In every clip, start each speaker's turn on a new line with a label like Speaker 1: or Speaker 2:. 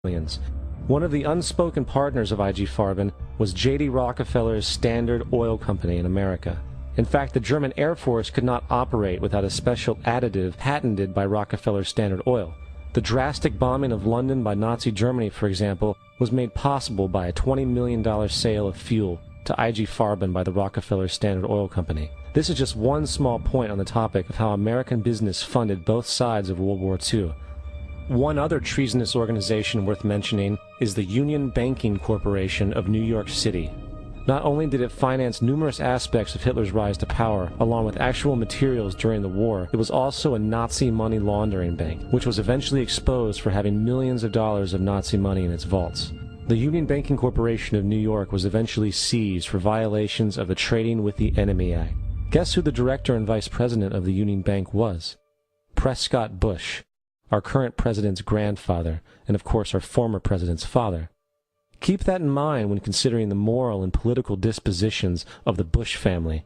Speaker 1: millions. One of the unspoken partners of IG Farben was J.D. Rockefeller's Standard Oil Company in America. In fact, the German Air Force could not operate without a special additive patented by Rockefeller's Standard Oil. The drastic bombing of London by Nazi Germany, for example, was made possible by a $20 million sale of fuel to IG Farben by the Rockefeller Standard Oil Company. This is just one small point on the topic of how American business funded both sides of World War II. One other treasonous organization worth mentioning is the Union Banking Corporation of New York City. Not only did it finance numerous aspects of Hitler's rise to power, along with actual materials during the war, it was also a Nazi money laundering bank, which was eventually exposed for having millions of dollars of Nazi money in its vaults. The Union Banking Corporation of New York was eventually seized for violations of the Trading with the Enemy Act. Guess who the director and vice president of the Union Bank was? Prescott Bush, our current president's grandfather, and of course our former president's father. Keep that in mind when considering the moral and political dispositions of the Bush family.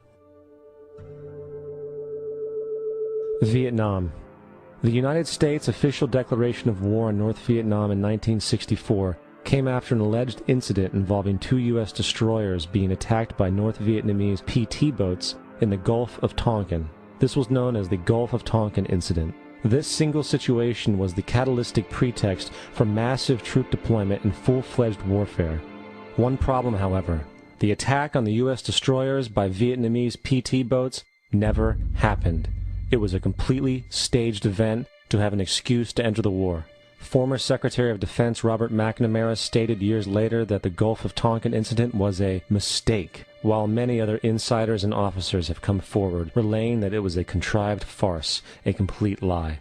Speaker 1: Vietnam. The United States' official declaration of war on North Vietnam in 1964 came after an alleged incident involving 2 U.S. destroyers being attacked by North Vietnamese PT boats in the Gulf of Tonkin. This was known as the Gulf of Tonkin Incident. This single situation was the catalytic pretext for massive troop deployment and full-fledged warfare. One problem, however: the attack on the U.S. destroyers by Vietnamese PT boats never happened. It was a completely staged event to have an excuse to enter the war. Former Secretary of Defense Robert McNamara stated years later that the Gulf of Tonkin incident was a mistake, while many other insiders and officers have come forward, relaying that it was a contrived farce, a complete lie.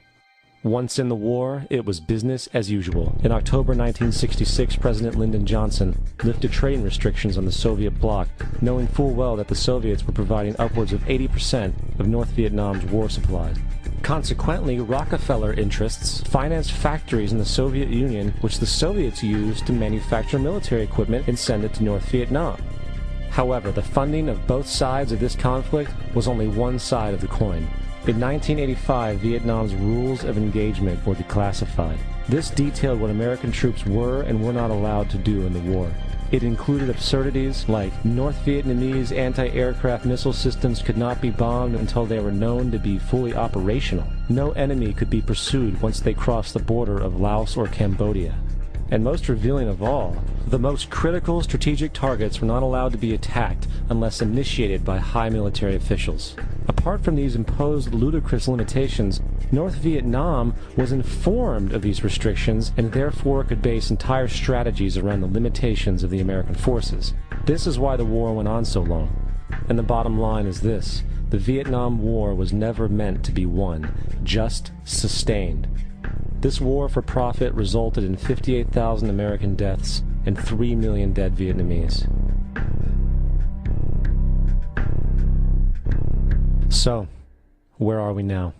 Speaker 1: Once in the war, it was business as usual. In October 1966, President Lyndon Johnson lifted trading restrictions on the Soviet bloc, knowing full well that the Soviets were providing upwards of 80% of North Vietnam's war supplies. Consequently, Rockefeller interests financed factories in the Soviet Union, which the Soviets used to manufacture military equipment and send it to North Vietnam. However, the funding of both sides of this conflict was only one side of the coin. In 1985, Vietnam's rules of engagement were declassified. This detailed what American troops were and were not allowed to do in the war. It included absurdities like North Vietnamese anti-aircraft missile systems could not be bombed until they were known to be fully operational. No enemy could be pursued once they crossed the border of Laos or Cambodia. And most revealing of all, the most critical strategic targets were not allowed to be attacked unless initiated by high military officials. Apart from these imposed ludicrous limitations, North Vietnam was informed of these restrictions and therefore could base entire strategies around the limitations of the American forces. This is why the war went on so long. And the bottom line is this: the Vietnam War was never meant to be won, just sustained. This war for profit resulted in 58,000 American deaths and 3 million dead Vietnamese. So, where are we now?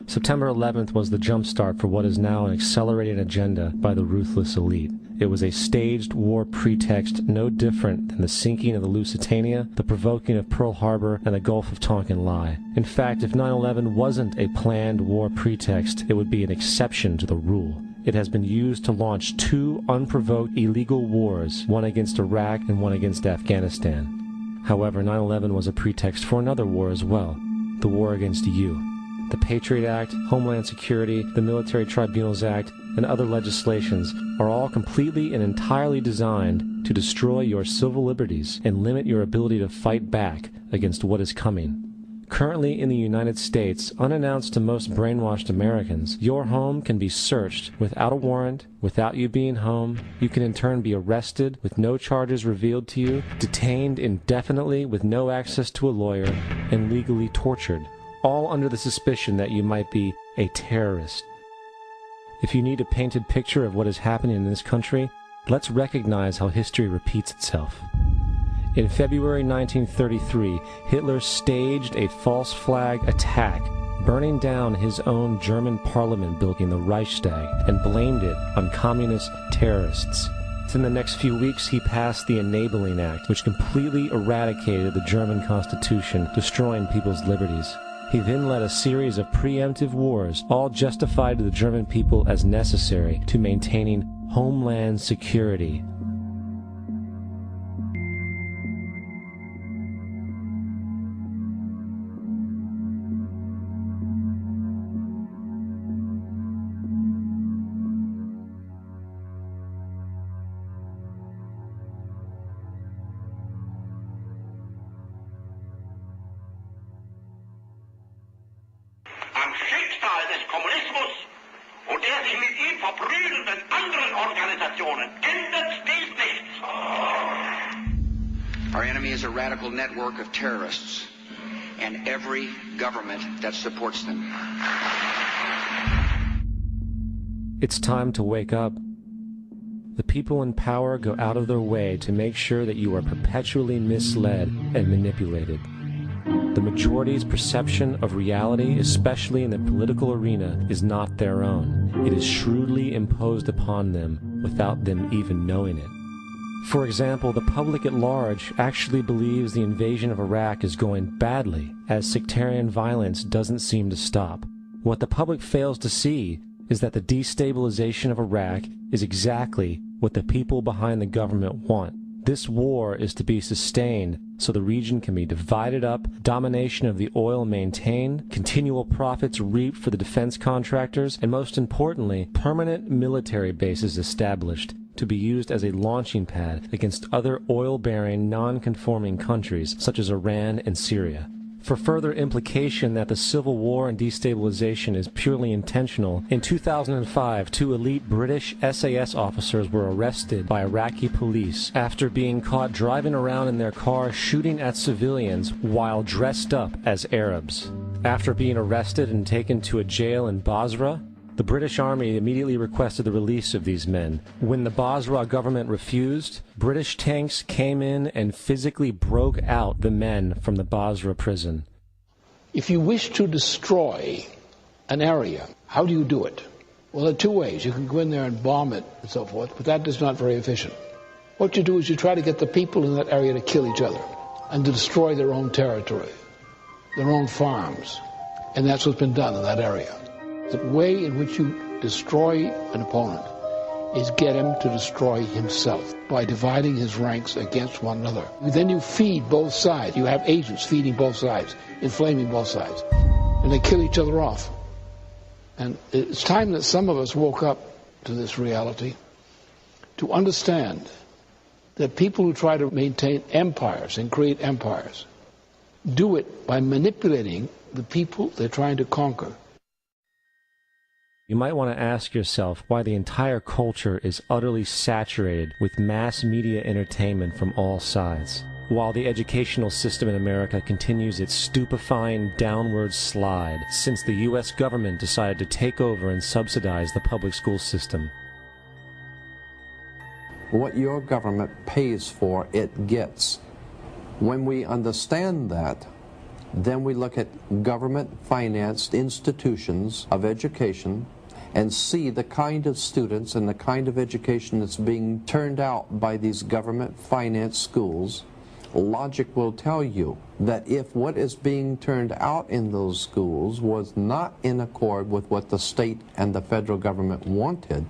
Speaker 1: September 11th was the jumpstart for what is now an accelerated agenda by the ruthless elite. It was a staged war pretext no different than the sinking of the Lusitania, the provoking of Pearl Harbor, and the Gulf of Tonkin lie. In fact, if 9/11 wasn't a planned war pretext, it would be an exception to the rule. It has been used to launch 2 unprovoked illegal wars, one against Iraq and one against Afghanistan. However, 9/11 was a pretext for another war as well, the war against you. The Patriot Act, Homeland Security, the Military Tribunals Act, and other legislations are all completely and entirely designed to destroy your civil liberties and limit your ability to fight back against what is coming. Currently in the United States, unannounced to most brainwashed Americans, your home can be searched without a warrant, without you being home. You can in turn be arrested with no charges revealed to you, detained indefinitely with no access to a lawyer, and legally tortured, all under the suspicion that you might be a terrorist. If you need a painted picture of what is happening in this country, let's recognize how history repeats itself. In February 1933, Hitler staged a false flag attack, burning down his own German parliament building, the Reichstag, and blamed it on communist terrorists. In the next few weeks, he passed the Enabling Act, which completely eradicated the German Constitution, destroying people's liberties. He then led a series of preemptive wars, all justified to the German people as necessary to maintaining homeland security.
Speaker 2: Am Schicksal des Kommunismus und der sich mit ihm verbrüdernden anderen Organisationen ändert dies nichts.
Speaker 3: Our enemy is a radical network of terrorists and every government that supports them.
Speaker 1: It's time to wake up. The people in power go out of their way to make sure that you are perpetually misled and manipulated. The majority's perception of reality, especially in the political arena, is not their own. It is shrewdly imposed upon them without them even knowing it. For example, the public at large actually believes the invasion of Iraq is going badly, as sectarian violence doesn't seem to stop. What the public fails to see is that the destabilization of Iraq is exactly what the people behind the government want. This war is to be sustained so the region can be divided up, domination of the oil maintained, continual profits reaped for the defense contractors, and most importantly, permanent military bases established to be used as a launching pad against other oil-bearing, non-conforming countries such as Iran and Syria. For further implication that the civil war and destabilization is purely intentional, in 2005, 2 elite British SAS officers were arrested by Iraqi police after being caught driving around in their car shooting at civilians while dressed up as Arabs. After being arrested and taken to a jail in Basra, the British Army immediately requested the release of these men. When the Basra government refused, British tanks came in and physically broke out the men from the Basra prison.
Speaker 4: If you wish to destroy an area, how do you do it? Well, there are 2 ways. You can go in there and bomb it and so forth, but that is not very efficient. What you do is you try to get the people in that area to kill each other and to destroy their own territory, their own farms. And that's what's been done in that area. The way in which you destroy an opponent is get him to destroy himself by dividing his ranks against one another. Then you feed both sides. You have agents feeding both sides, inflaming both sides, and they kill each other off. And it's time that some of us woke up to this reality, to understand that people who try to maintain empires and create empires do it by manipulating the people they're trying to conquer.
Speaker 1: You might want to ask yourself why the entire culture is utterly saturated with mass media entertainment from all sides, while the educational system in America continues its stupefying downward slide since the U.S. government decided to take over and subsidize the public school system.
Speaker 5: What your government pays for, it gets. When we understand that, then we look at government-financed institutions of education and see the kind of students and the kind of education that's being turned out by these government-financed schools. Logic will tell you that if what is being turned out in those schools was not in accord with what the state and the federal government wanted,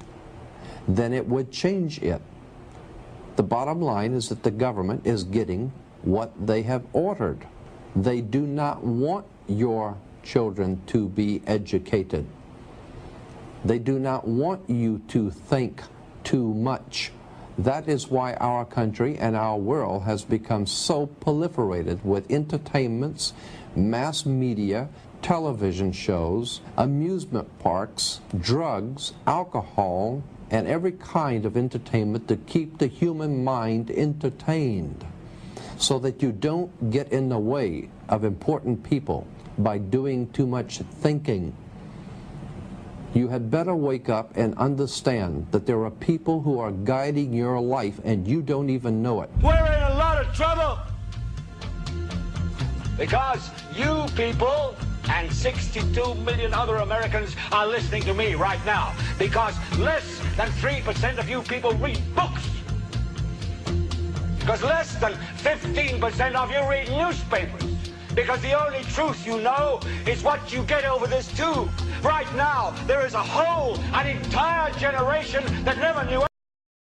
Speaker 5: then it would change it. The bottom line is that the government is getting what they have ordered. They do not want your children to be educated. They do not want you to think too much. That is why our country and our world has become so proliferated with entertainments, mass media, television shows, amusement parks, drugs, alcohol, and every kind of entertainment to keep the human mind entertained, so that you don't get in the way of important people by doing too much thinking. You had better wake up and understand that there are people who are guiding your life and you don't even know it.
Speaker 2: We're in a lot of trouble because you people and 62 million other Americans are listening to me right now, because less than 3% of you people read books, because less than 15% of you read newspapers, Because the only truth you know is what you get over this tube. Right now, there is a whole, an entire generation that never knew